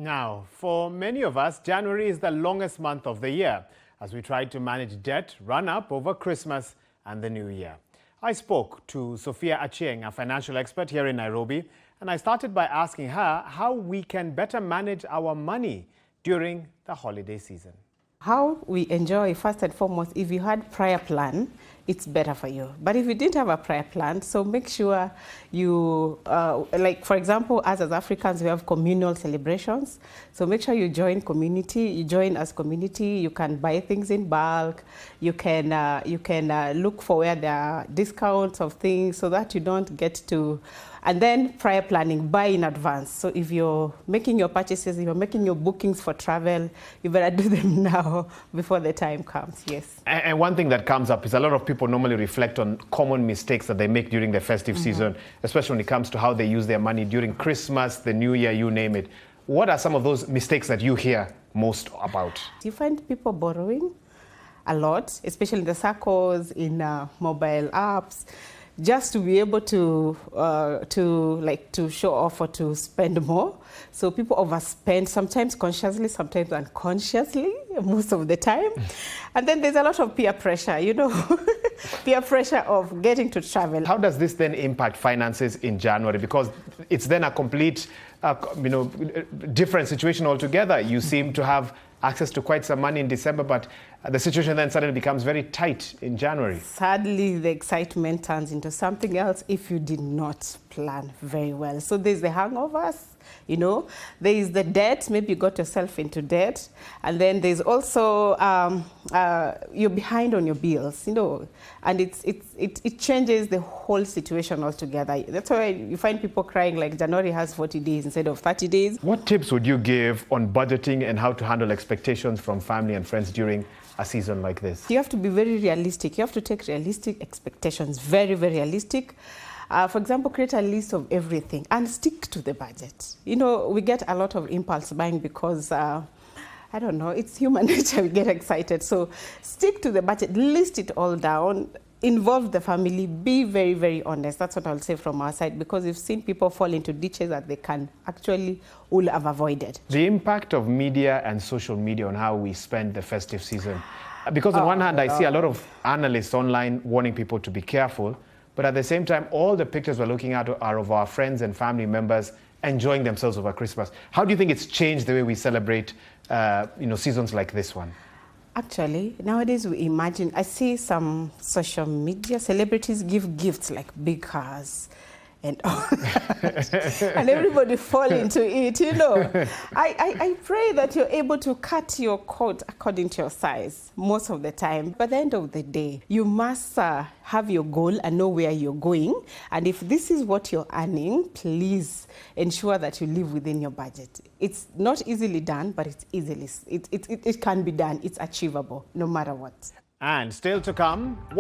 Now, for many of us, January is the longest month of the year as we try to manage debt run up over Christmas and the New Year. I spoke to Sophia Achieng, a financial expert here in Nairobi, and I started by asking her how we can better manage our money during the holiday season. How we enjoy, first and foremost, if you had prior plan, it's better for you. But if you didn't have a prior plan, so make sure you, like for example, us as Africans, we have communal celebrations. So make sure you join community, you join as community, you can buy things in bulk, you can look for where there are discounts of things so that you don't get to, and then prior planning, buy in advance. So if you're making your purchases, if you're making your bookings for travel, you better do them now before the time comes, yes. And one thing that comes up is a lot of people normally reflect on common mistakes that they make during the festive season, especially when it comes to how they use their money during Christmas, the New Year, you name it. What are some of those mistakes that you hear most about? You find people borrowing a lot, especially in the circles, in mobile apps, just to be able to show off or to spend more. So people overspend, sometimes consciously, sometimes unconsciously, most of the time. And then there's a lot of peer pressure, you know, peer pressure of getting to travel. How does this then impact finances in January? Because it's then a complete, different situation altogether. You seem to have access to quite some money in December, but the situation then suddenly becomes very tight in January. Sadly, the excitement turns into something else if you did not plan very well. So there's the hangovers, you know, there is the debt, maybe you got yourself into debt, and then there's also, you're behind on your bills, you know, and it changes the whole situation altogether. That's why you find people crying like January has 40 days instead of 30 days. What tips would you give on budgeting and how to handle expectations from family and friends during a season like this? You have to be very realistic. You have to take realistic expectations, very, very realistic. For example, create a list of everything and stick to the budget. You know, we get a lot of impulse buying because, I don't know, it's human nature, we get excited. So stick to the budget, list it all down, involve the family, be very, very honest. That's what I'll say from our side, because we've seen people fall into ditches that they can actually will have avoided. The impact of media and social media on how we spend the festive season. Because on one hand, I see a lot of analysts online warning people to be careful, but at the same time, all the pictures we're looking at are of our friends and family members enjoying themselves over Christmas. How do you think it's changed the way we celebrate seasons like this one? Actually, nowadays we imagine, I see some social media celebrities give gifts like big cars and all and everybody fall into it, you know. I pray that you're able to cut your coat according to your size most of the time. But at the end of the day, you must have your goal and know where you're going. And if this is what you're earning, please ensure that you live within your budget. It's not easily done, but it can be done. It's achievable, no matter what. And still to come.